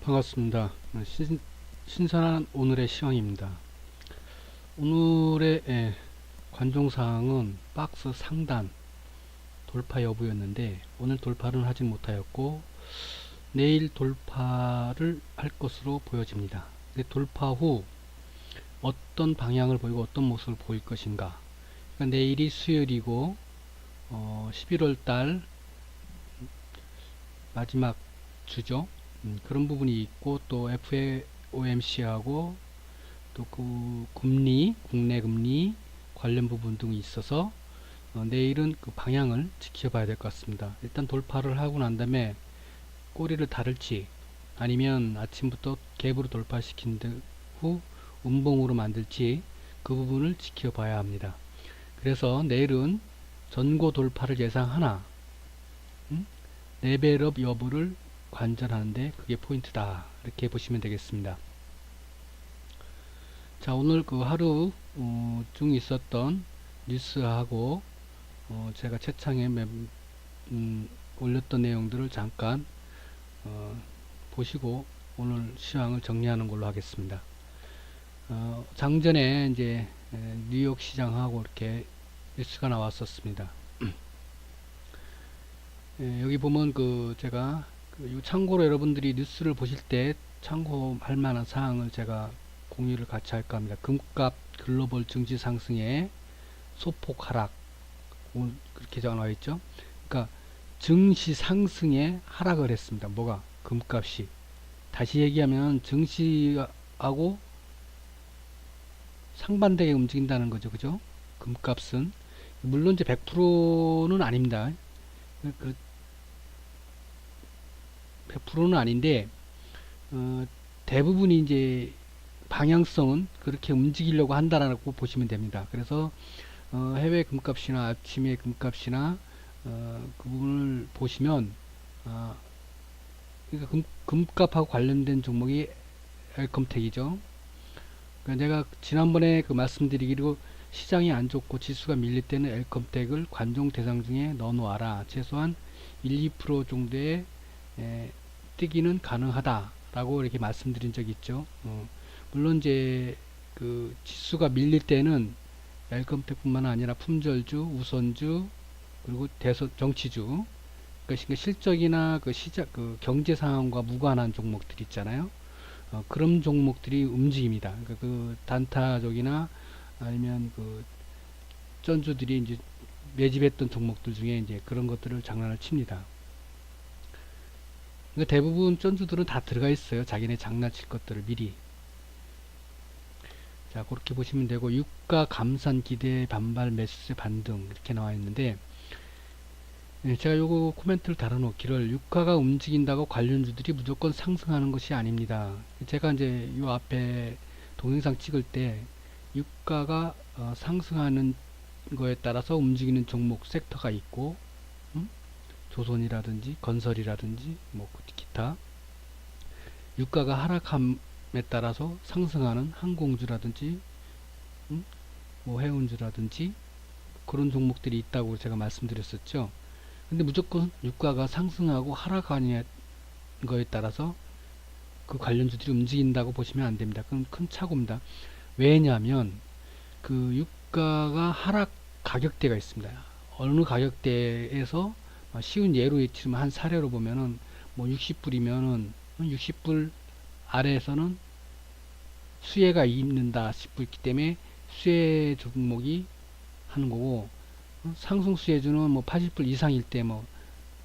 반갑습니다. 신선한 오늘의 시황입니다. 오늘의 관종사항은 박스 상단 돌파 여부였는데 오늘 돌파는 하지 못하였고 내일 돌파를 할 것으로 보여집니다. 근데 돌파 후 어떤 방향을 보이고 어떤 모습을 보일 것인가. 그러니까 내일이 수요일이고 11월 달 마지막 주죠. 그런 부분이 있고 또 FOMC하고 또 그 금리, 국내 금리 관련 부분 등이 있어서 내일은 그 방향을 지켜봐야 될 것 같습니다. 일단 돌파를 하고 난 다음에 꼬리를 다를지 아니면 아침부터 갭으로 돌파시킨 후 음봉으로 만들지 그 부분을 지켜봐야 합니다. 그래서 내일은 전고 돌파를 예상하나 레벨업 여부를 관전하는데 그게 포인트다 이렇게 보시면 되겠습니다. 자, 오늘 그 하루 중 있었던 뉴스하고 제가 채창에 올렸던 내용들을 잠깐 보시고 오늘 시황을 정리하는 걸로 하겠습니다. 장전에 이제 뉴욕 시장하고 이렇게 뉴스가 나왔었습니다. 여기 보면 그 제가 참고로 여러분들이 뉴스를 보실 때 참고할 만한 사항을 제가 공유를 같이 할까 합니다. 금값 글로벌 증시 상승에 소폭 하락 그렇게 나와 있죠. 그러니까 증시 상승에 하락을 했습니다. 뭐가? 금값이. 다시 얘기하면 증시하고 상반되게 움직인다는 거죠. 그죠? 금값은 물론 이제 100%는 아닙니다. 100%는 아닌데 대부분이 이제 방향성은 그렇게 움직이려고 한다라고 보시면 됩니다. 그래서 해외 금값이나 아침의 금값이나 그 부분을 보시면 그러니까 금값하고 관련된 종목이 엘컴텍이죠. 그러니까 제가 지난번에 그 말씀드리기로 시장이 안 좋고 지수가 밀릴 때는 엘컴텍을 관종 대상 중에 넣어 놓아라. 최소한 1, 2% 정도의 뜨기는 가능하다라고 이렇게 말씀드린 적이 있죠. 물론 이제 그 지수가 밀릴 때는 엘컴텍뿐만 아니라 품절주, 우선주, 그리고 정치주, 그러니까 실적이나 그 시작 그 경제 상황과 무관한 종목들 있잖아요. 그런 종목들이 움직입니다. 그러니까 그 단타족이나 아니면 그 전주들이 이제 매집했던 종목들 중에 이제 그런 것들을 장난을 칩니다. 그러니까 대부분 전주들은 다 들어가 있어요. 자기네 장난칠 것들을 미리. 자, 그렇게 보시면 되고, 유가 감산 기대 반발 매수세 반등 이렇게 나와 있는데, 제가 요거 코멘트를 달아놓기를 유가가 움직인다고 관련주들이 무조건 상승하는 것이 아닙니다. 제가 이제 요 앞에 동영상 찍을 때 유가가 상승하는 거에 따라서 움직이는 종목 섹터가 있고, 조선이라든지 건설이라든지 뭐 기타 유가가 하락함에 따라서 상승하는 항공주라든지 뭐 해운주라든지 그런 종목들이 있다고 제가 말씀드렸었죠. 근데 무조건 유가가 상승하고 하락하는 거에 따라서 그 관련주들이 움직인다고 보시면 안 됩니다. 그건 큰 착오입니다. 왜냐하면 그 유가가 하락 가격대가 있습니다. 어느 가격대에서 쉬운 예로 치면 한 사례로 보면은 뭐 60불이면은 60불 아래에서는 수혜가 있는다 싶기 때문에 수혜 종목이 하는 거고 상승 수혜주는 뭐 80불 이상일 때 뭐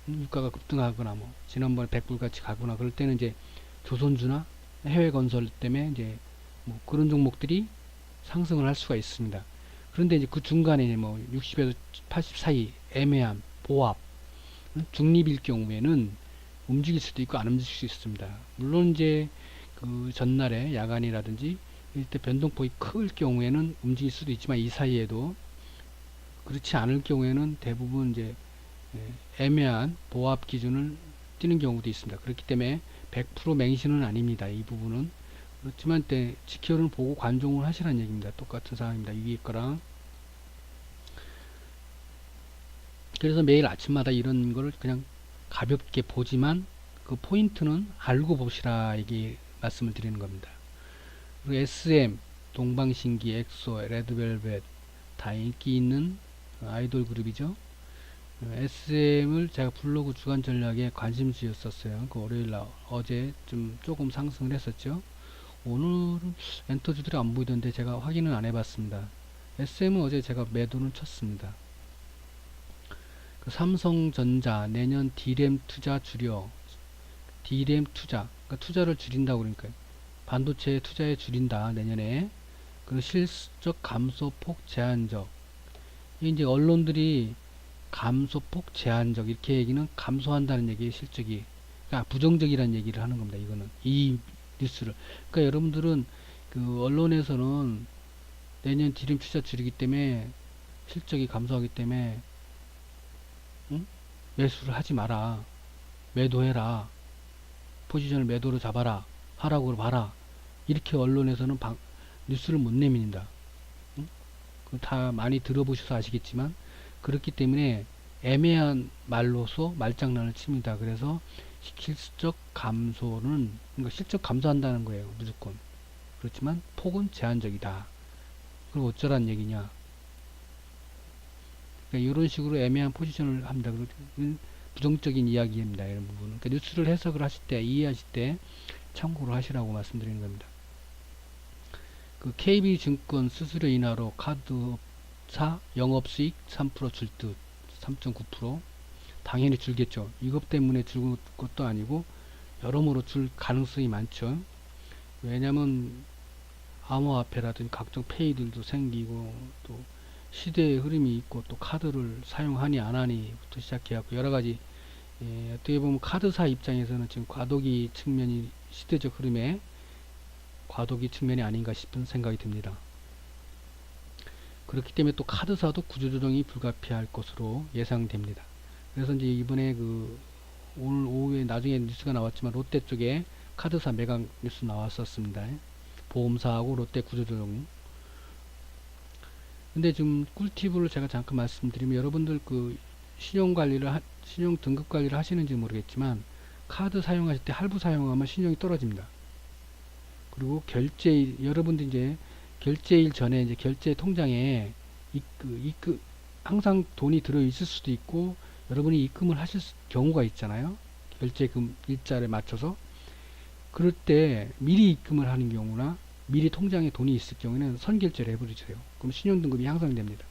유가가 급등하거나 뭐 지난번에 100불 같이 가거나 그럴 때는 이제 조선주나 해외 건설 때문에 이제 뭐 그런 종목들이 상승을 할 수가 있습니다. 그런데 이제 그 중간에 뭐 60에서 80 사이 애매한 보합 중립일 경우에는 움직일 수도 있고 안 움직일 수 있습니다. 물론 이제 그 전날에 야간이라든지 이때 변동폭이 클 경우에는 움직일 수도 있지만 이 사이에도 그렇지 않을 경우에는 대부분 이제 애매한 보합 기준을 띄는 경우도 있습니다. 그렇기 때문에 100% 맹신은 아닙니다. 이 부분은 그렇지만 지켜는 보고 관종을 하시라는 얘기입니다. 똑같은 상황입니다. 위에 거랑. 그래서 매일 아침마다 이런 거를 그냥 가볍게 보지만 그 포인트는 알고 보시라 이게 말씀을 드리는 겁니다. 그리고 SM, 동방신기, 엑소, 레드벨벳 다 인기 있는 아이돌 그룹이죠. SM을 제가 블로그 주간 전략에 관심주였었어요. 그 월요일 날 어제 좀 조금 상승을 했었죠. 오늘은 엔터주들이 안 보이던데 제가 확인은 안 해봤습니다. SM은 어제 제가 매도는 쳤습니다. 그 삼성전자 내년 D램 투자 줄여. D램 투자, 그러니까 투자를 줄인다고 그러니까 반도체 투자에 줄인다 내년에. 그리고 실적 감소폭 제한적. 이제 언론들이 감소폭 제한적 이렇게 얘기는 감소한다는 얘기의 실적이, 그러니까 부정적이라는 얘기를 하는 겁니다. 이거는 이 뉴스를. 그러니까 여러분들은 그 언론에서는 내년 D램 투자 줄이기 때문에 실적이 감소하기 때문에 응? 매수를 하지 마라, 매도해라, 포지션을 매도로 잡아라, 하락으로 봐라, 이렇게 언론에서는 뉴스를 못 내밉니다. 응? 다 많이 들어보셔서 아시겠지만 그렇기 때문에 애매한 말로서 말장난을 칩니다. 그래서 실적 감소는, 그러니까 실적 감소한다는 거예요, 무조건. 그렇지만 폭은 제한적이다. 그럼 어쩌란 얘기냐? 그러니까 이런 식으로 애매한 포지션을 합니다. 부정적인 이야기입니다. 이런 부분은. 그러니까 뉴스를 해석을 하실 때, 이해하실 때 참고를 하시라고 말씀드리는 겁니다. 그 KB증권 수수료 인하로 카드사 영업수익 3% 줄 듯. 3.9%. 당연히 줄겠죠. 이것 때문에 줄 것도 아니고 여러모로 줄 가능성이 많죠. 왜냐면 암호화폐라든지 각종 페이들도 생기고 또 시대의 흐름이 있고 또 카드를 사용하니 안 하니부터 시작해갖고 여러가지, 어떻게 보면 카드사 입장에서는 지금 과도기 측면이, 시대적 흐름에 과도기 측면이 아닌가 싶은 생각이 듭니다. 그렇기 때문에 또 카드사도 구조조정이 불가피할 것으로 예상됩니다. 그래서 이제 이번에 오늘 오후에 나중에 뉴스가 나왔지만 롯데 쪽에 카드사 매각 뉴스 나왔었습니다. 보험사하고 롯데 구조조정. 근데 지금 꿀팁을 제가 잠깐 말씀드리면, 여러분들 신용 등급 관리를 하시는지 모르겠지만 카드 사용하실 때 할부 사용하면 신용이 떨어집니다. 그리고 여러분들 이제 결제일 전에 이제 결제 통장에 항상 돈이 들어 있을 수도 있고 여러분이 입금을 하실 경우가 있잖아요. 결제금 일자를 맞춰서. 그럴 때 미리 입금을 하는 경우나 미리 통장에 돈이 있을 경우에는 선결제를 해버리세요. 그럼 신용등급이 향상됩니다.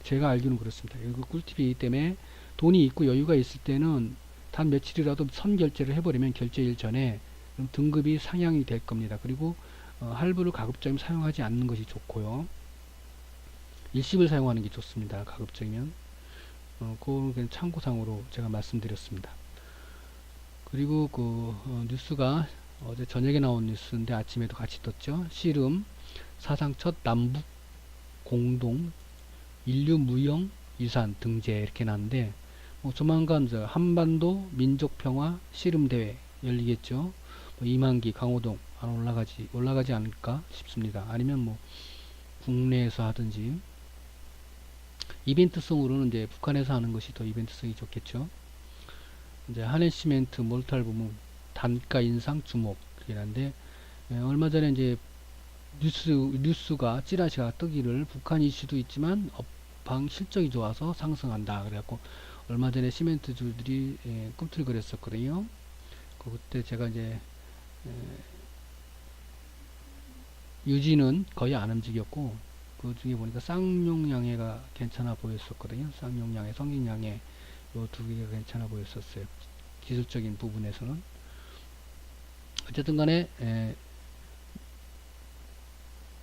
제가 알기로는 그렇습니다. 이거 꿀팁이기 때문에 돈이 있고 여유가 있을 때는 단 며칠이라도 선결제를 해버리면 결제일 전에 등급이 상향이 될 겁니다. 그리고 할부를 가급적이면 사용하지 않는 것이 좋고요. 일시불 사용하는 게 좋습니다. 가급적이면. 그건 그냥 참고상으로 제가 말씀드렸습니다. 그리고 뉴스가 어제 저녁에 나온 뉴스인데 아침에도 같이 떴죠. 씨름 사상 첫 남북 공동 인류 무형 유산 등재 이렇게 나왔는데, 조만간 한반도 민족평화 씨름대회 열리겠죠. 이만기, 강호동 안 올라가지 않을까 싶습니다. 아니면 국내에서 하든지. 이벤트성으로는 이제 북한에서 하는 것이 더 이벤트성이 좋겠죠. 이제 한해시멘트 몰탈 부문 단가 인상 주목이긴 한데, 얼마 전에 이제 뉴스가 찌라시가 뜨기를, 북한 이슈도 있지만 업황 실적이 좋아서 상승한다. 그래갖고 얼마 전에 시멘트주들이 꿈틀거렸었거든요. 그때 제가 이제 유지는 거의 안 움직였고, 그 중에 보니까 쌍용양해가 괜찮아 보였었거든요. 쌍용양해, 성인양해 요 두 개가 괜찮아 보였었어요. 기술적인 부분에서는. 어쨌든 간에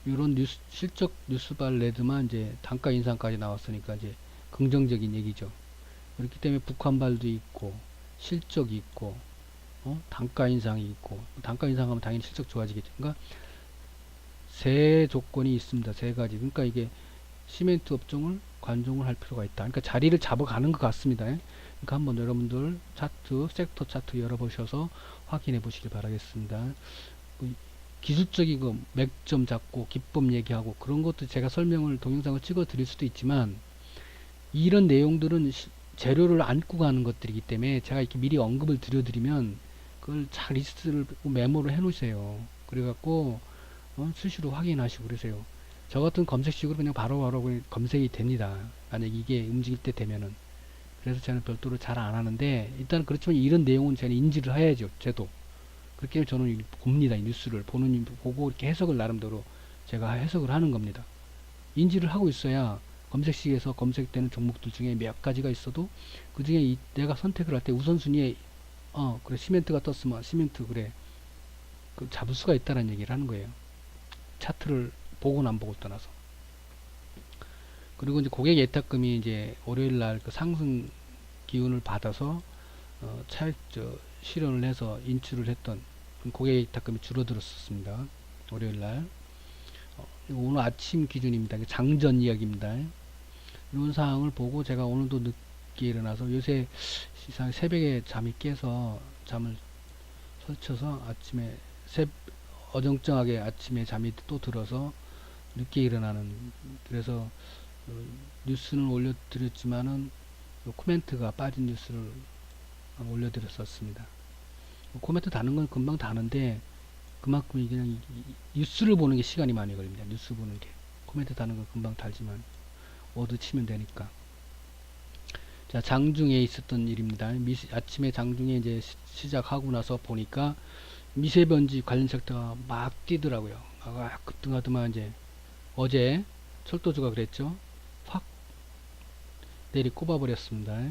이런 실적 뉴스발 레드만 이제 단가 인상까지 나왔으니까 이제 긍정적인 얘기죠. 그렇기 때문에 북한발도 있고 실적이 있고 단가 인상이 있고, 단가 인상하면 당연히 실적 좋아지겠죠. 그러니까 세 조건이 있습니다. 세 가지. 그러니까 이게 시멘트 업종을 관종을 할 필요가 있다. 그러니까 자리를 잡아가는 것 같습니다. 그러니까 한번 여러분들 차트, 섹터 차트 열어보셔서 확인해 보시길 바라겠습니다. 기술적인 거 맥점 잡고 기법 얘기하고 그런 것도 제가 설명을 동영상을 찍어 드릴 수도 있지만, 이런 내용들은 재료를 안고 가는 것들이기 때문에 제가 이렇게 미리 언급을 드려드리면 그걸 잘 리스트를 메모를 해 놓으세요. 그래갖고 수시로 확인하시고 그러세요. 저 같은 검색식으로 그냥 바로바로 그냥 검색이 됩니다. 만약 이게 움직일 때 되면은. 그래서 저는 별도로 잘 안 하는데 일단 그렇지만 이런 내용은 저는 인지를 해야죠. 저도. 그렇게 저는 봅니다. 이 뉴스를 보고 이렇게 해석을 나름대로 제가 해석을 하는 겁니다. 인지를 하고 있어야 검색식에서 검색되는 종목들 중에 몇 가지가 있어도 그 중에 내가 선택을 할 때 우선순위에 그래 시멘트가 떴으면 시멘트 그래 그 잡을 수가 있다는 얘기를 하는 거예요. 차트를 보고는 안 보고 떠나서. 그리고 이제 고객 예탁금이 이제 월요일 날 그 상승 기운을 받아서 실현을 해서 인출을 했던 고객 예탁금이 줄어들었었습니다. 월요일 날. 오늘 아침 기준입니다. 장전 이야기입니다. 이런 사항을 보고 제가 오늘도 늦게 일어나서 요새 이상 새벽에 잠이 깨서 잠을 설쳐서 아침에 어정쩡하게 아침에 잠이 또 들어서 늦게 일어나는 그래서 뉴스는 올려드렸지만은 코멘트가 빠진 뉴스를 올려드렸었습니다. 코멘트 다는 건 금방 다는데 그만큼 그냥 뉴스를 보는 게 시간이 많이 걸립니다. 뉴스 보는 게 코멘트 다는 건 금방 달지만 워드 치면 되니까. 자, 장중에 있었던 일입니다. 아침에 장중에 이제 시작하고 나서 보니까 미세먼지 관련 섹터가 막 뛰더라고요. 막 급등하더만 이제 어제 철도주가 그랬죠. 확 내리 꼽아버렸습니다.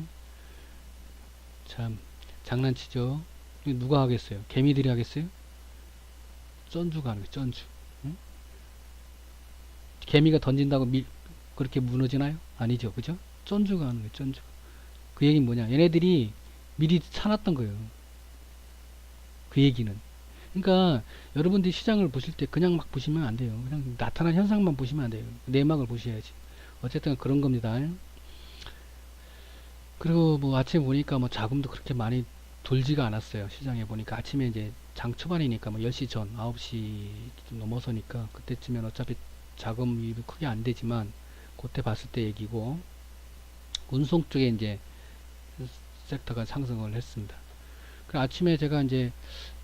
참 장난치죠. 이거 누가 하겠어요? 개미들이 하겠어요? 쩐주가 하는 거예요. 쩐주. 응? 개미가 던진다고 그렇게 무너지나요? 아니죠. 그죠? 쩐주가 하는 거예요. 쩐주. 그 얘기는 뭐냐? 얘네들이 미리 사놨던 거예요. 그 얘기는. 그러니까 여러분들이 시장을 보실 때 그냥 막 보시면 안 돼요. 그냥 나타난 현상만 보시면 안 돼요. 내막을 보셔야지. 어쨌든 그런 겁니다. 그리고 뭐 아침에 보니까 뭐 자금도 그렇게 많이 돌지가 않았어요. 시장에 보니까 아침에 이제 장 초반이니까 뭐 10시 전, 9시 좀 넘어서니까 그때쯤엔 어차피 자금이 크게 안 되지만 그때 봤을 때 얘기고 운송 쪽에 이제 섹터가 상승을 했습니다. 그 아침에 제가 이제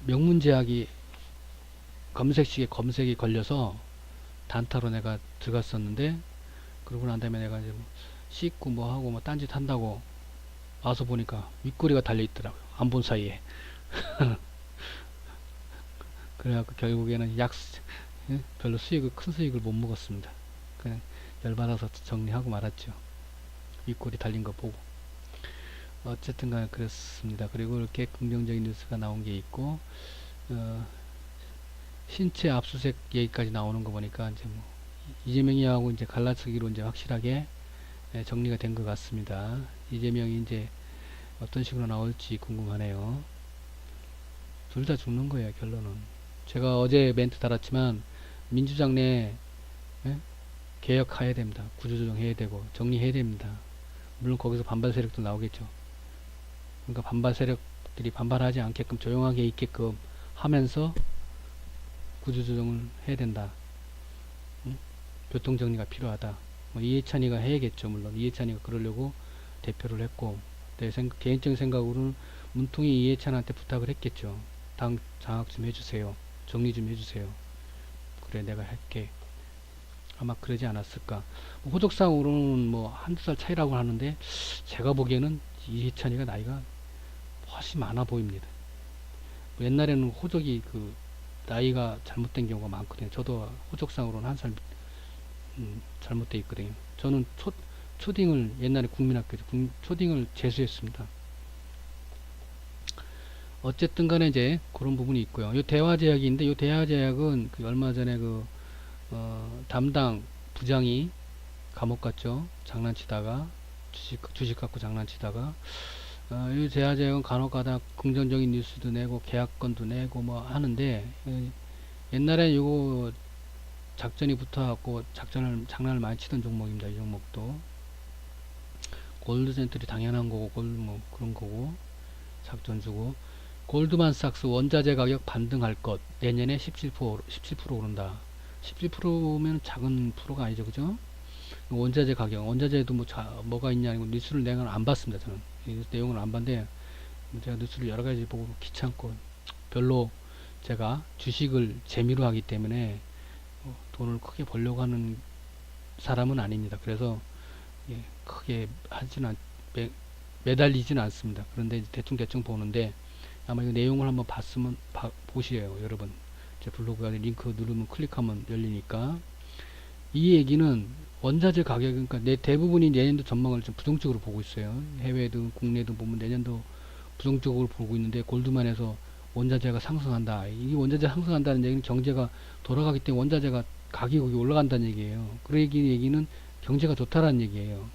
명문제약이 검색식에 검색이 걸려서 단타로 내가 들어갔었는데 그러고 난 다음에 내가 이제 뭐 씻고 뭐 하고 뭐 딴짓 한다고 와서 보니까 윗꼬리가 달려 있더라고요. 안 본 사이에. 그래갖고 결국에는 별로 큰 수익을 못 먹었습니다. 그냥 열받아서 정리하고 말았죠. 윗꼬리 달린 거 보고. 어쨌든 간에 그렇습니다. 그리고 이렇게 긍정적인 뉴스가 나온 게 있고, 신체 압수수색 얘기까지 나오는 거 보니까 이제 뭐 이재명이하고 이제 갈라서기로 이제 확실하게 정리가 된 것 같습니다. 이재명이 이제 어떤 식으로 나올지 궁금하네요. 둘 다 죽는 거예요, 결론은. 제가 어제 멘트 달았지만 민주당 내 개혁해야 됩니다. 구조조정해야 되고 정리해야 됩니다. 물론 거기서 반발 세력도 나오겠죠. 그러니까 반발 세력들이 반발하지 않게끔 조용하게 있게끔 하면서 구조조정을 해야 된다. 교통정리가 필요하다. 뭐 이해찬이가 해야겠죠. 물론 이해찬이가 그러려고 대표를 했고 내 개인적인 생각으로는 문통이 이해찬한테 부탁을 했겠죠. 당 장악 좀 해주세요. 정리 좀 해주세요. 그래 내가 할게. 아마 그러지 않았을까. 뭐 호적상으로는 뭐 한두 살 차이라고 하는데 제가 보기에는 이해찬이가 나이가 훨씬 많아 보입니다. 뭐 옛날에는 호적이 그 나이가 잘못된 경우가 많거든요. 저도 호적상으로는 한 살 잘못돼 있거든요. 저는 초딩을 옛날에 국민학교에서 초딩을 재수했습니다. 어쨌든 간에 이제 그런 부분이 있고요. 이 대화제약인데 이 대화제약은 그 얼마 전에 그 담당 부장이 감옥 갔죠. 장난치다가 주식 갖고 장난치다가 이 대화제약은 간혹가다 긍정적인 뉴스도 내고 계약건도 내고 뭐 하는데 옛날에 이거 작전이 붙어갖고 장난을 많이 치던 종목입니다. 이 종목도 골드센트리 당연한 거고 뭐 그런 거고 작전 주고 골드만삭스 원자재 가격 반등할 것 내년에 17% 오른다. 17%면 작은 프로가 아니죠, 그죠? 원자재 가격, 원자재도 뭐가 있냐, 이거 뉴스를 내가 안 봤습니다. 저는 이 내용을 안 봤는데, 제가 뉴스를 여러 가지 보고 귀찮고 별로 제가 주식을 재미로 하기 때문에 돈을 크게 벌려고 하는 사람은 아닙니다. 그래서 예, 크게 매달리진 않습니다. 그런데 대충 보는데 아마 이 내용을 한번 봤으면 보시래요, 여러분. 제 블로그에 링크 누르면 클릭하면 열리니까. 이 얘기는 원자재 가격, 그러니까 대부분이 내년도 전망을 좀 부정적으로 보고 있어요. 해외든 국내든 보면 내년도 부정적으로 보고 있는데, 골드만에서 원자재가 상승한다. 이 원자재 상승한다는 얘기는 경제가 돌아가기 때문에 원자재가 가격이 올라간다는 얘기예요. 그 얘기는 경제가 좋다라는 얘기예요.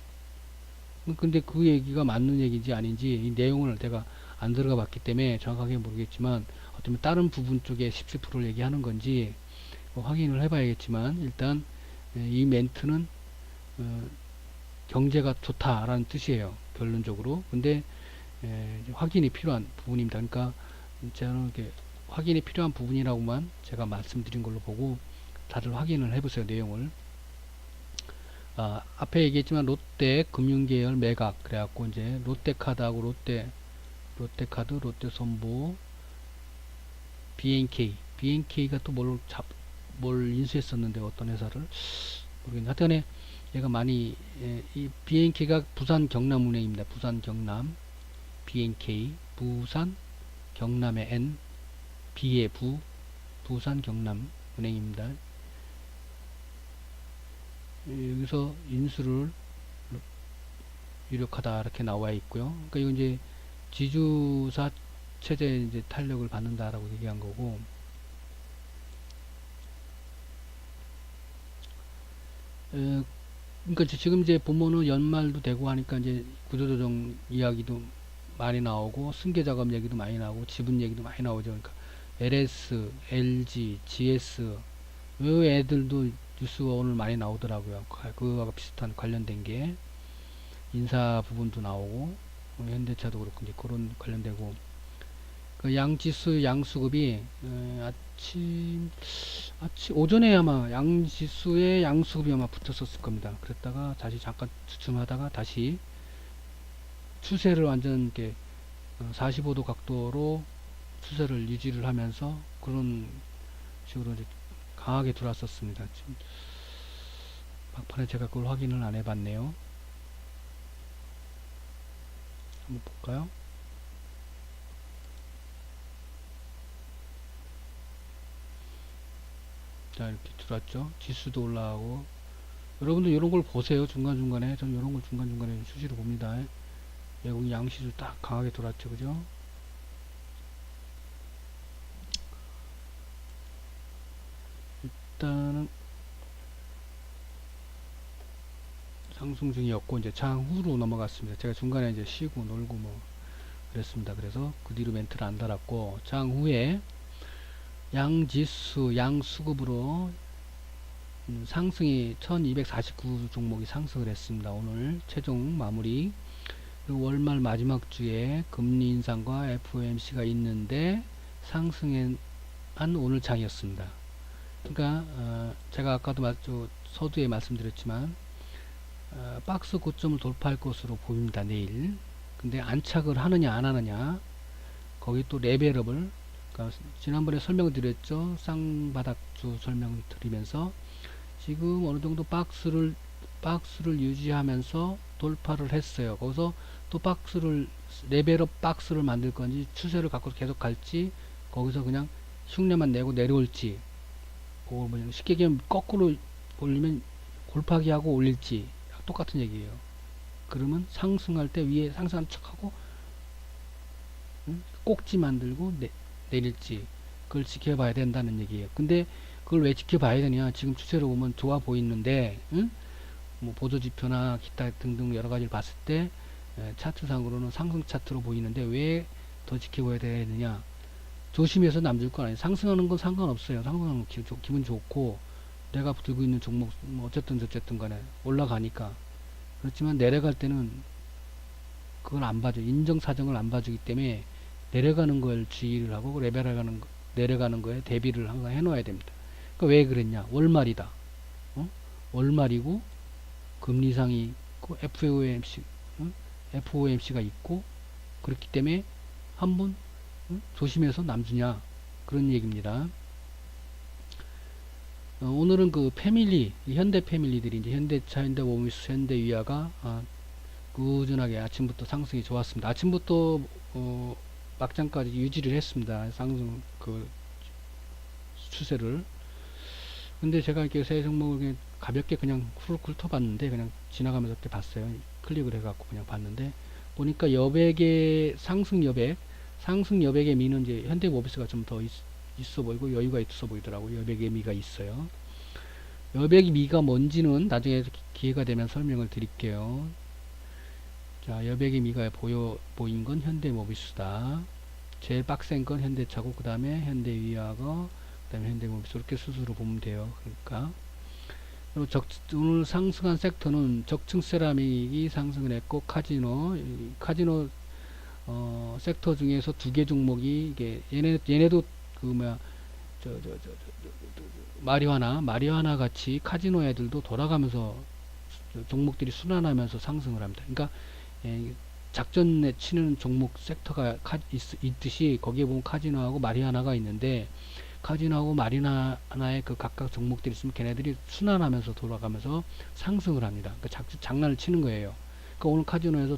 근데 그 얘기가 맞는 얘기인지 아닌지 이 내용을 제가 안 들어가 봤기 때문에 정확하게 모르겠지만, 어쩌면 다른 부분 쪽에 17%를 얘기하는 건지 확인을 해봐야겠지만, 일단 이 멘트는 경제가 좋다라는 뜻이에요, 결론적으로. 근데 확인이 필요한 부분입니다. 그러니까 저는 이렇게 확인이 필요한 부분이라고만 제가 말씀드린 걸로 보고 다들 확인을 해보세요, 내용을. 앞에 얘기했지만 롯데 금융계열 매각, 그래갖고 이제 롯데카드하고 롯데카드, 롯데손보, BNK가 또 뭘 인수했었는데, 어떤 회사를 모르겠는데, 하여튼에 얘가 많이, 이 BNK가 부산 경남은행입니다. 부산 경남 BNK, 부산 경남의 N, B의 부산 경남은행입니다. 여기서 인수를 유력하다 이렇게 나와 있고요. 그러니까 이건 이제 지주사 체제 이제 탄력을 받는다라고 얘기한 거고, 그러니까 지금 이제 보면은 연말도 되고 하니까 이제 구조조정 이야기도 많이 나오고, 승계자금 얘기도 많이 나오고, 지분 얘기도 많이 나오죠. 그러니까 LS, LG, GS 이 애들도 뉴스가 오늘 많이 나오더라고요. 그거와 비슷한 관련된 게 인사 부분도 나오고, 현대차도 그렇고 이제 그런 관련되고, 그 양지수 양수급이 오전에 아마 양지수에 양수급이 아마 붙었었을 겁니다. 그랬다가 다시 잠깐 주춤하다가 다시 추세를 완전 이렇게 45도 각도로 추세를 유지를 하면서 그런 식으로 이제 강하게 들어왔었습니다. 지금 막판에 제가 그걸 확인을 안 해봤네요. 한번 볼까요? 자, 이렇게 들어왔죠. 지수도 올라가고. 여러분들 이런 걸 보세요. 중간중간에. 저는 이런 걸 중간중간에 수시로 봅니다. 여기 양시도 딱 강하게 돌았죠. 그죠? 일단은 상승 중이었고, 이제 장후로 넘어갔습니다. 제가 중간에 이제 쉬고 놀고 뭐 그랬습니다. 그래서 그 뒤로 멘트를 안 달았고, 장후에 양지수 양수급으로 상승이 1249 종목이 상승을 했습니다. 오늘 최종 마무리. 그리고 월말 마지막 주에 금리 인상과 FOMC가 있는데 상승한 오늘 장이었습니다. 그러니까 제가 아까도 서두에 말씀드렸지만 박스 고점을 돌파할 것으로 보입니다, 내일. 근데 안착을 하느냐 안 하느냐, 거기 또 레벨업을, 그러니까 지난번에 설명을 드렸죠. 쌍바닥주 설명을 드리면서 지금 어느 정도 박스를 유지하면서 돌파를 했어요. 거기서 또 레벨업 박스를 만들 건지, 추세를 갖고 계속 갈지, 거기서 그냥 흉내만 내고 내려올지, 뭐 쉽게 얘기하면 거꾸로 올리면 골파기 하고 올릴지 똑같은 얘기예요. 그러면 상승할 때 위에 상승한 척하고 꼭지 만들고 내릴지, 그걸 지켜봐야 된다는 얘기예요. 근데 그걸 왜 지켜봐야 되냐? 지금 추세로 보면 좋아 보이는데, 뭐 보조지표나 기타 등등 여러 가지를 봤을 때 차트상으로는 상승 차트로 보이는데 왜 더 지켜봐야 되느냐? 조심해서 남줄 건 아니에요. 상승하는 건 상관없어요. 상승하는 건 기분 좋고, 내가 들고 있는 종목 뭐 어쨌든 간에 올라가니까. 그렇지만 내려갈 때는 그걸 안 봐줘. 인정사정을 안 봐주기 때문에 내려가는 걸 주의를 하고, 내려가는 거에 대비를 항상 해놓아야 됩니다. 그러니까 왜 그랬냐? 월말이다. 월말이고 금리 상이 있고 FOMC, FOMC가 있고 그렇기 때문에 한번 조심해서 남주냐 그런 얘기입니다. 오늘은 그 패밀리, 현대 패밀리들이 이제 현대차, 현대모비스, 현대위아가 꾸준하게 아침부터 상승이 좋았습니다. 아침부터 막장까지 유지를 했습니다. 상승 그 추세를. 근데 제가 이렇게 세 종목을 가볍게 그냥 훌 훑어봤는데 그냥 지나가면서 이렇게 봤어요. 클릭을 해갖고 그냥 봤는데 보니까 여백의 상승 여백의 미는 이제 현대모비스가 좀 더 있어 보이고 여유가 있어 보이더라고요. 여백의 미가 있어요. 여백의 미가 뭔지는 나중에 기회가 되면 설명을 드릴게요. 자, 여백의 미가 보인 건 현대모비스다. 제일 빡센 건 현대차고 그 다음에 현대위아가 그 다음에 현대모비스 이렇게 수수로 보면 돼요. 그러니까 그리고 오늘 상승한 섹터는 적층 세라믹이 상승을 했고 카지노 섹터 중에서 두 개 종목이 이게 얘네도 그 뭐야 마리화나 같이 카지노 애들도 돌아가면서 종목들이 순환하면서 상승을 합니다. 그러니까 작전에 치는 종목 섹터가 있듯이 거기에 보면 카지노하고 마리화나가 있는데 카지노하고 마리화나의 그 각각 종목들이 있으면 걔네들이 순환하면서 돌아가면서 상승을 합니다. 그러니까 장난을 치는 거예요. 그러니까 오늘 카지노에서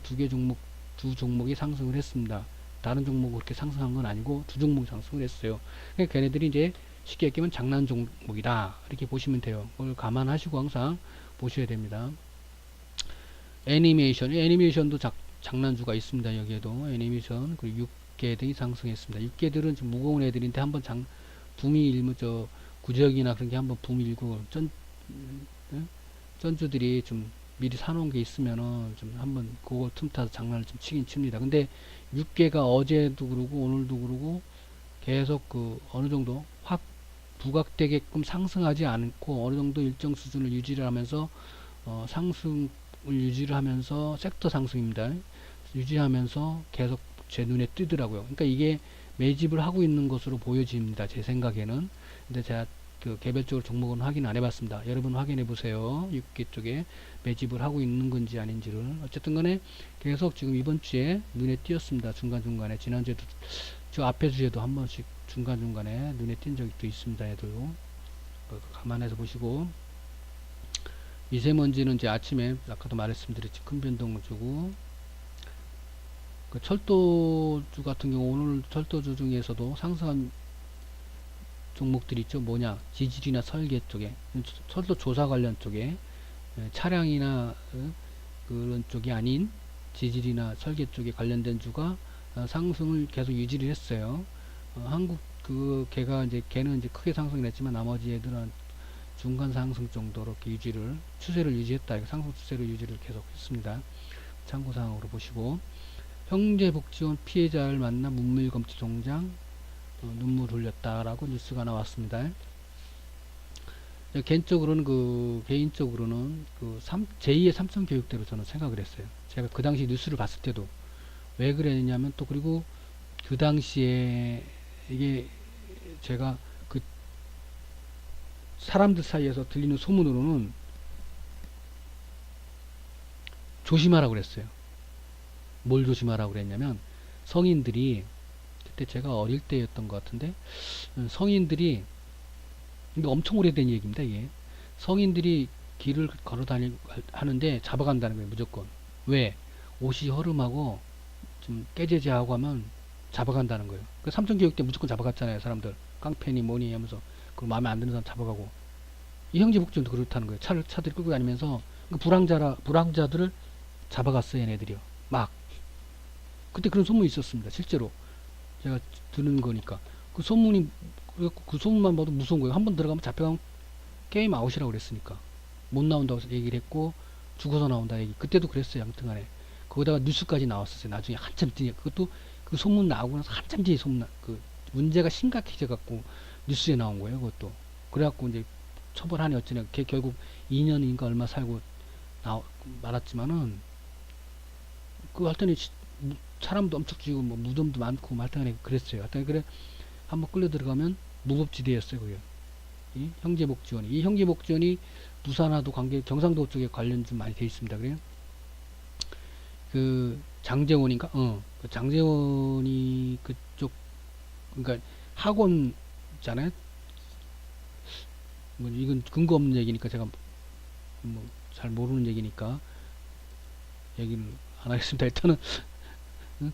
두 종목이 상승을 했습니다. 다른 종목이 그렇게 상승한 건 아니고 두 종목이 상승을 했어요. 그러니까 걔네들이 이제 쉽게 얘기하면 장난 종목이다 이렇게 보시면 돼요. 그걸 감안하시고 항상 보셔야 됩니다. 애니메이션도 장난주가 있습니다. 여기에도 애니메이션 그리고 6개 등이 상승했습니다. 6개들은 좀 무거운 애들인데 한번 붐이 일면 구적이나 그런 게 한번 붐이 일고 전주들이 좀 미리 사놓은 게 있으면은 좀 한번 그거 틈타서 장난을 좀 치긴 칩니다. 근데 6개가 어제도 그러고 오늘도 그러고 계속 그 어느 정도 확 부각되게끔 상승하지 않고 어느 정도 일정 수준을 유지를 하면서 상승을 유지를 하면서 섹터 상승입니다. 유지하면서 계속 제 눈에 뜨더라고요. 그러니까 이게 매집을 하고 있는 것으로 보여집니다. 제 생각에는. 근데 제가 그 개별적으로 종목은 확인 안 해봤습니다. 여러분 확인해 보세요. 6개 쪽에 매집을 하고 있는 건지 아닌지를. 어쨌든 간에 계속 지금 이번 주에 눈에 띄었습니다. 중간중간에. 지난주에도 저 앞에 주에도 한 번씩 중간중간에 눈에 띈 적이 또 있습니다. 얘도 감안해서 보시고 미세먼지는 이제 아침에 아까도 말씀드렸지 큰 변동을 주고 그 철도주 같은 경우 오늘 철도주 중에서도 상승한 종목들이 있죠. 뭐냐 지질이나 설계 쪽에 철도 조사 관련 쪽에 차량이나 그런 쪽이 아닌 지질이나 설계 쪽에 관련된 주가 상승을 계속 유지를 했어요. 한국 걔는 이제 크게 상승을 했지만 나머지 애들은 중간 상승 정도로 이렇게 추세를 유지했다. 상승 추세를 유지를 계속 했습니다. 참고사항으로 보시고 형제복지원 피해자를 만나 문물검토 종장 눈물 흘렸다라고 뉴스가 나왔습니다. 개인적으로는 제2의 삼성교육대로 저는 생각을 했어요. 제가 그 당시 뉴스를 봤을 때도 왜 그랬냐면 또 그리고 그 당시에 이게 제가 그 사람들 사이에서 들리는 소문으로는 조심하라고 그랬어요. 뭘 조심하라고 그랬냐면 성인들이 그때 제가 어릴 때였던 것 같은데 성인들이 근데 엄청 오래된 얘기입니다. 이게 성인들이 길을 걸어 하는데 잡아간다는 거예요. 무조건. 왜? 옷이 허름하고 좀 깨재재하고 하면 잡아간다는 거예요. 그 삼성교육 때 무조건 잡아갔잖아요. 사람들 깡패니 뭐니 하면서 그 마음에 안 드는 사람 잡아가고 이 형제복지원도 그렇다는 거예요. 차들이 끌고 다니면서 그 불황자들을 잡아갔어요. 얘네들이요. 막 그때 그런 소문이 있었습니다. 실제로 제가 듣는 거니까 그 소문만 봐도 무서운 거예요. 한번 들어가면 잡혀가면 게임 아웃이라고 그랬으니까 못 나온다고 얘기를 했고 죽어서 나온다 얘기 그때도 그랬어요. 아무튼간에 거기다가 뉴스까지 나왔었어요. 나중에 한참 뒤에 그것도 그 소문 나오고 나서 한참 뒤에 그 문제가 심각해져 갖고 뉴스에 나온 거예요. 그것도 그래갖고 이제 처벌하니 어쩌냐 걔 결국 2년인가 얼마 살고 말았지만은 그 하여튼 사람도 엄청 죽이고 뭐 무덤도 많고 하여튼 그랬어요. 하여튼 그래 한번 끌려 들어가면 무법지대였어요. 그게 이 형제복지원이 부산하도 관계, 경상도 쪽에 관련 좀 많이 돼 있습니다. 그래요. 그 장재원인가? 그 장재원이 그쪽, 그러니까 학원 있잖아요. 뭐 이건 근거 없는 얘기니까 제가 뭐 잘 모르는 얘기니까 얘기를 안 하겠습니다. 일단은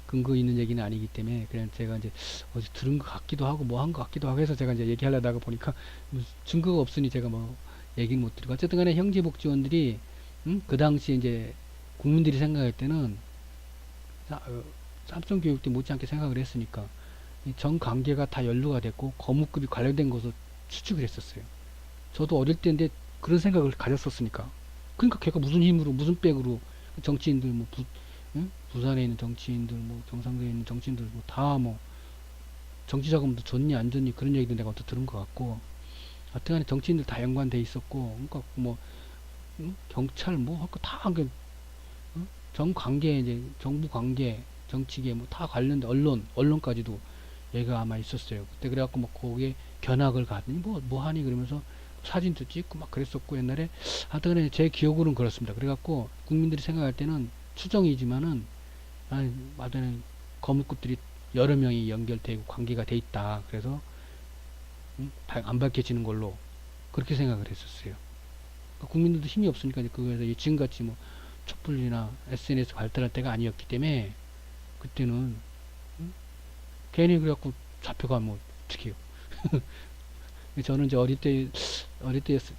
근거 있는 얘기는 아니기 때문에 그냥 제가 이제 어디 들은 것 같기도 하고 뭐 한 것 같기도 하고 해서 제가 이제 얘기하려다가 보니까 뭐 증거가 없으니 제가 뭐 얘기는 못 드리고 어쨌든 간에 형제복지원들이 그 당시 이제 국민들이 생각할 때는 삼성교육 때 못지않게 생각을 했으니까 이 정 관계가 다 연루가 됐고 거무급이 관련된 것으로 추측을 했었어요. 저도 어릴 때인데 그런 생각을 가졌었으니까. 그러니까 걔가 무슨 힘으로 무슨 백으로 정치인들 뭐 응? 부산에 있는 정치인들 뭐 경상도에 있는 정치인들 뭐 다 뭐 정치 자금도 줬니 안 줬니 그런 얘기도 내가 어떻게 들은 것 같고 하여튼간에 정치인들 다 연관돼 있었고 그러니까 뭐 경찰 뭐 할 거 다 한게 정 관계 이제 정부 관계 정치계 뭐 다 관련된 언론까지도 얘가 아마 있었어요. 그때 그래갖고 뭐 거기에 견학을 가더니 뭐 하니 그러면서 사진도 찍고 막 그랬었고 옛날에 하여튼 제 기억으로는 그렇습니다. 그래갖고 국민들이 생각할 때는 추정이지만은 말하자면 거물급들이 여러 명이 연결되고 관계가 돼 있다. 그래서 안 밝혀지는 걸로 그렇게 생각을 했었어요. 그러니까 국민들도 힘이 없으니까 이제 그거에서 지금같이 뭐 촛불이나 SNS 발달할 때가 아니었기 때문에 그때는 괜히 그래갖고 잡혀가면 뭐 어떡해요. 저는 이제 어릴 때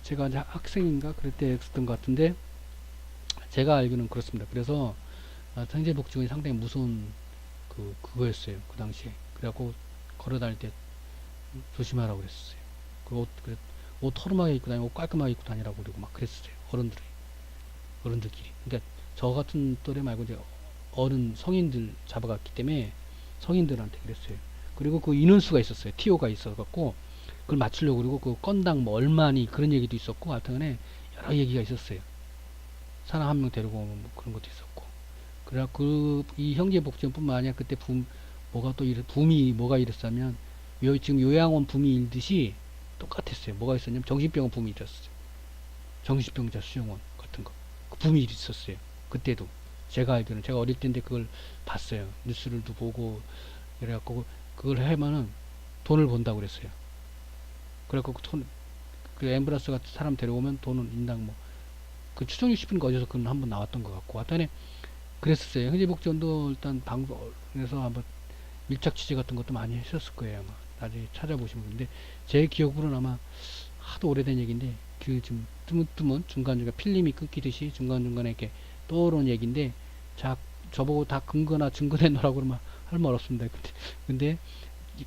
제가 이제 학생인가 그럴 때 했었던 것 같은데 제가 알기로는 그렇습니다. 그래서 상제복지원이 상당히 무서운 그거였어요. 그 당시에. 그래갖고 걸어 다닐 때 조심하라고 그랬었어요. 옷 허름하게 입고 다니고 옷 깔끔하게 입고 다니라고 그러고 막 그랬었어요. 어른들끼리. 그러니까 저 같은 또래 말고 이제 어른 성인들 잡아갔기 때문에 성인들한테 그랬어요. 그리고 그 인원수가 있었어요. TO가 있어갖고 그걸 맞추려고 그러고 그 건당 뭐 얼마니 그런 얘기도 있었고 하여튼간에 여러 얘기가 있었어요. 사람 한 명 데리고 오면 뭐 그런 것도 있었고. 그래갖고 이 형제복지원뿐만 아니라 그때 붐이 뭐가 일었냐면 지금 요양원 붐이 일듯이 똑같았어요. 뭐가 있었냐면 정신병원 붐이 일었어요. 정신병자 수용원 같은 거. 그 붐이 있었어요. 그때도. 제가 알기로는 제가 어릴 때인데 그걸 봤어요. 뉴스를도 보고 그래갖고 그걸 하면은 돈을 번다고 그랬어요. 그래갖고 그 앰뷸런스가 사람 데려오면 돈은 인당 뭐 그 추정 60분인가 어디서 그건 한번 나왔던 것 같고 하여튼에 그랬었어요. 현재복지원도 일단 방송에서 한번 밀착 취재 같은 것도 많이 했었을 거예요 아마. 나중에 찾아보시면. 근데 제 기억으로는 아마 하도 오래된 얘기인데 그 좀 뜨문뜨문 중간중간 필름이 끊기듯이 중간중간에 이렇게 떠오르는 얘기인데 저보고 다 근거나 증거 내놓으라고 그러면 할 말 없습니다. 근데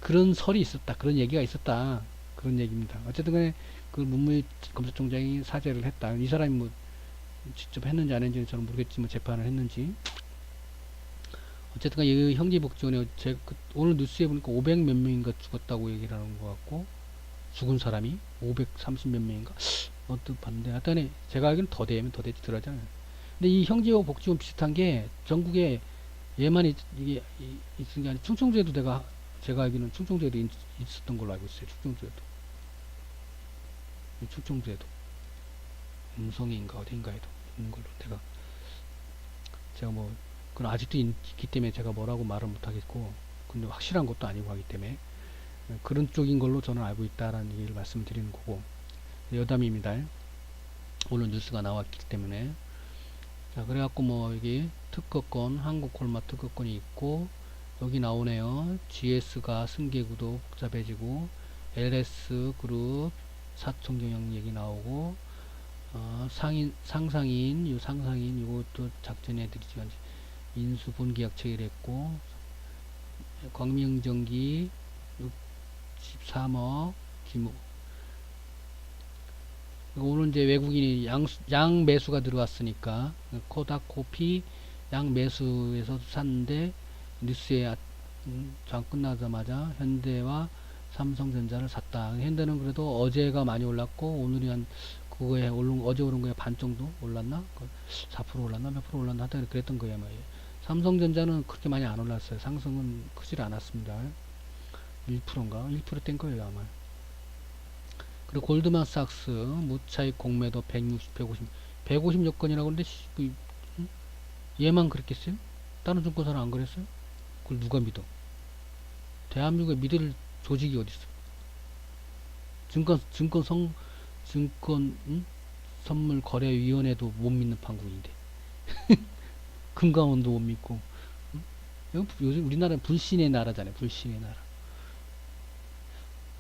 그런 설이 있었다. 그런 얘기가 있었다. 그런 얘기입니다. 어쨌든 간에 그 문무일 검찰총장이 사죄를 했다. 이 사람이 뭐 직접 했는지 안 했는지 저는 모르겠지만 재판을 했는지. 어쨌든 간에 이 형제복지원에 오늘 뉴스에 보니까 500 몇 명인가 죽었다고 얘기를 하는 것 같고 죽은 사람이 530 몇 명인가 어떻게 봤는데 하여튼 제가 알기로는 더 되면 더 되지 들어가잖아요. 근데 이 형제복지원 비슷한 게 전국에 얘만 이게 있은 게 아니라 충청도에도 제가 알기로는 충청도에도 있었던 걸로 알고 있어요. 충청도에도 음성인가 어딘가에도 있는 걸로 제가 뭐 그건 아직도 있기 때문에 제가 뭐라고 말을 못하겠고 근데 확실한 것도 아니고 하기 때문에 그런 쪽인 걸로 저는 알고 있다라는 얘기를 말씀드리는 거고 여담입니다. 오늘 뉴스가 나왔기 때문에 자 그래갖고 뭐 여기 특허권 한국콜마 특허권이 있고 여기 나오네요. GS가 승계구도 복잡해지고 LS 그룹 사총경영 얘기 나오고 상상인 이것도 작전해드리죠. 인수 본계약 체결했고 광명전기 63억 기무 오늘 이제 외국인이 양 매수가 들어왔으니까 코다코피 양 매수에서 샀는데 뉴스에 장 끝나자마자 현대와 삼성전자를 샀다. 현대는 그래도 어제가 많이 올랐고 오늘이 그거에 어제 오른 거에 반 정도 올랐나? 4% 올랐나? 몇 프로 올랐나? 하여튼 그랬던 거예요. 삼성전자는 그렇게 많이 안 올랐어요. 상승은 크질 않았습니다. 1%인가? 1% 된 거예요, 아마. 그리고 골드만삭스 무차익 공매도 160, 150 여건이라고 하는데 얘만 그랬겠어요? 다른 증권사는 안 그랬어요? 그걸 누가 믿어? 대한민국에 믿을 조직이 어디 있어? 증권 선물 거래위원회도 못 믿는 판국인데 금감원도 못 믿고. 요즘 우리나라는 불신의 나라잖아요. 불신의 나라.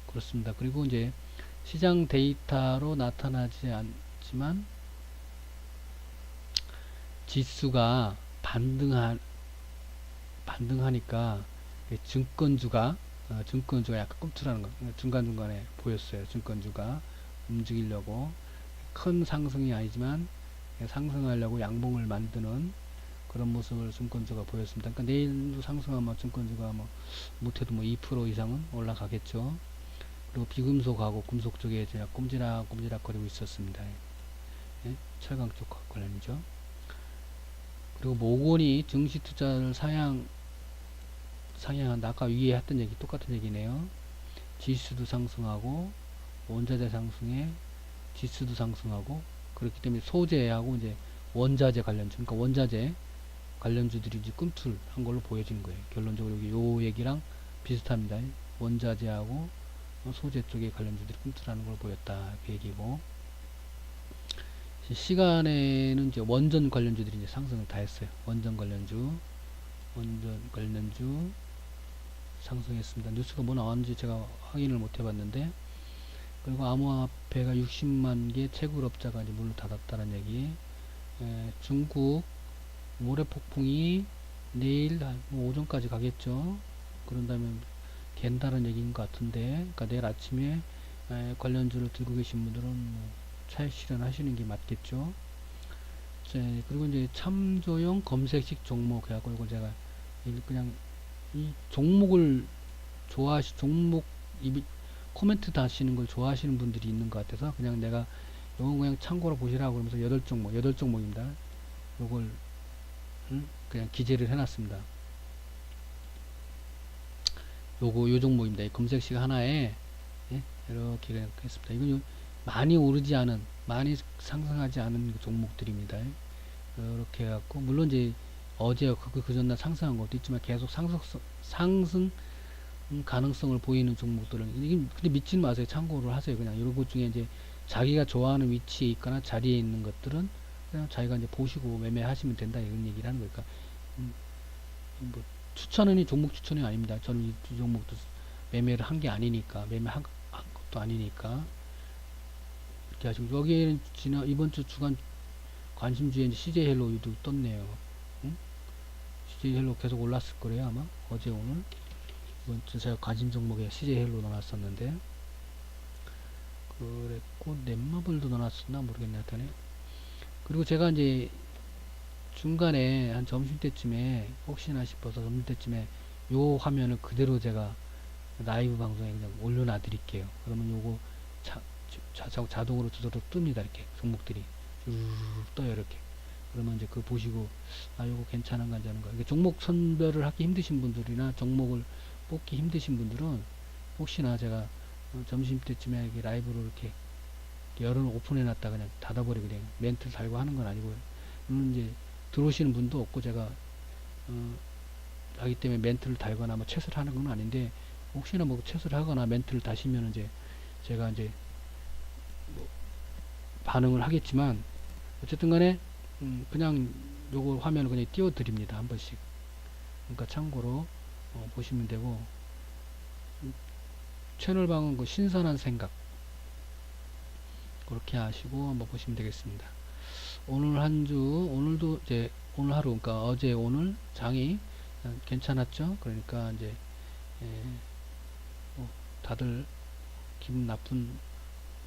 그렇습니다. 그리고 이제 시장 데이터로 나타나지 않지만 지수가 반등하니까 증권주가 약간 꿈틀하는 거 중간중간에 보였어요. 증권주가 움직이려고 큰 상승이 아니지만 상승하려고 양봉을 만드는 그런 모습을 증권주가 보였습니다. 그러니까 내일도 상승하면 증권주가 뭐 못해도 뭐 2% 이상은 올라가겠죠. 그리고 비금속하고 금속 쪽에 제가 꼼지락 거리고 있었습니다. 예? 철강 쪽 관련이죠. 그리고 모건이 증시 투자를 상향한다. 아까 위에 했던 얘기 똑같은 얘기네요. 지수도 상승하고 원자재 상승에 지수도 상승하고 그렇기 때문에 소재하고 이제 원자재 관련주, 그러니까 원자재 관련주들이 이제 꿈틀한 걸로 보여진 거예요. 결론적으로 여기 요 얘기랑 비슷합니다. 원자재하고 소재 쪽의 관련주들이 꿈틀하는 걸 보였다. 그 얘기고. 시간에는 이제 원전 관련주들이 이제 상승을 다 했어요. 원전 관련주 상승했습니다. 뉴스가 뭐 나왔는지 제가 확인을 못 해봤는데, 그리고 암호화폐가 60만 개 채굴업자가 이제 문을 닫았다는 얘기. 중국 모래 폭풍이 내일 오전까지 가겠죠. 그런 다음에 된다는 얘기인 것 같은데, 그러니까 내일 아침에 관련주를 들고 계신 분들은 뭐 차익 실현하시는 게 맞겠죠. 그리고 이제 참조용 검색식 종목 해갖고 이거 제가 그냥 이 종목을 종목 코멘트 다시는 걸 좋아하시는 분들이 있는 것 같아서 그냥 내가 요건 그냥 참고로 보시라고 그러면서 8종목입니다. 요걸 그냥 기재를 해놨습니다. 요 종목입니다. 이 검색식 하나에 이렇게 했습니다. 이건 많이 오르지 않은, 많이 상승하지 않은 종목들입니다. 이렇게 해갖고 물론 이제 어제 그 전날 상승한 것도 있지만 계속 상승 가능성을 보이는 종목들은 근데 믿지는 마세요. 참고를 하세요. 그냥 이런 것 중에 이제 자기가 좋아하는 위치에 있거나 자리에 있는 것들은 그냥 자기가 이제 보시고 매매하시면 된다 이런 얘기를 하는 거니까 뭐 종목 추천이 아닙니다. 저는 이 종목도 매매를 한 게 아니니까 매매한 것도 아니니까 이렇게 하시고 여기에는 이번 주 주간 관심주에 이제 CJ 헬로우도 떴네요. CJ 헬로우 계속 올랐을 거래요 아마 어제 오늘. 이번 주 제가 관심 종목에 CJ 헬로우 넣어놨었는데 그랬고 넷마블도 넣어놨었나 모르겠네 하여튼. 그리고 제가 이제 중간에 한 점심때쯤에 혹시나 싶어서 점심때쯤에 요 화면을 그대로 제가 라이브 방송에 그냥 올려놔 드릴게요. 그러면 요거 자동으로 저절로 뜹니다. 이렇게 종목들이 쭉 떠요. 이렇게. 그러면 이제 그거 보시고 요거 괜찮은가 안 하는 거. 이게 종목 선별을 하기 힘드신 분들이나 종목을 뽑기 힘드신 분들은 혹시나 제가 점심때쯤에 이렇게 라이브로 이렇게 오픈해놨다 그냥 닫아버리고 그냥 멘트 달고 하는 건 아니고요. 이제 들어오시는 분도 없고 제가 하기 때문에 멘트를 달거나 뭐 채소를 하는 건 아닌데 혹시나 뭐 채소를 하거나 멘트를 다시면 이제 제가 이제 뭐 반응을 하겠지만 어쨌든 간에 그냥 요거 화면을 그냥 띄워 드립니다. 한 번씩. 그러니까 참고로 보시면 되고 채널방은 그 신선한 생각 그렇게 하시고 한번 보시면 되겠습니다. 오늘 오늘도 이제 오늘 하루 그러니까 어제 오늘 장이 괜찮았죠. 그러니까 이제 다들 기분 나쁜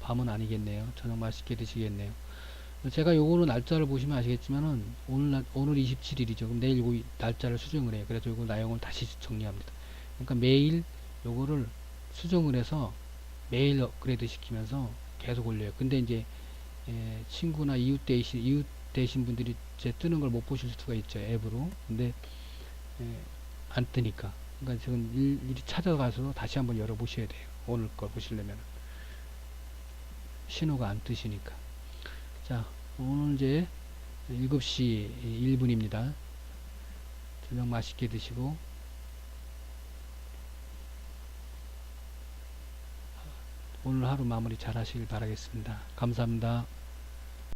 밤은 아니겠네요. 저녁 맛있게 드시겠네요. 제가 요거는 날짜를 보시면 아시겠지만은 오늘 27일이죠. 그럼 내일 요거 날짜를 수정을 해요. 그래서 요거 내용을 다시 정리합니다. 그러니까 매일 요거를 수정을 해서 매일 업그레이드 시키면서 계속 올려요. 근데 이제 친구나 이웃 되신 분들이 제 뜨는 걸 못 보실 수가 있죠. 앱으로. 근데 안 뜨니까. 그러니까 지금 일일이 찾아가서 다시 한번 열어보셔야 돼요. 오늘 걸 보시려면. 신호가 안 뜨시니까. 자, 오늘 이제 7시 1분입니다. 저녁 맛있게 드시고 오늘 하루 마무리 잘 하시길 바라겠습니다. 감사합니다.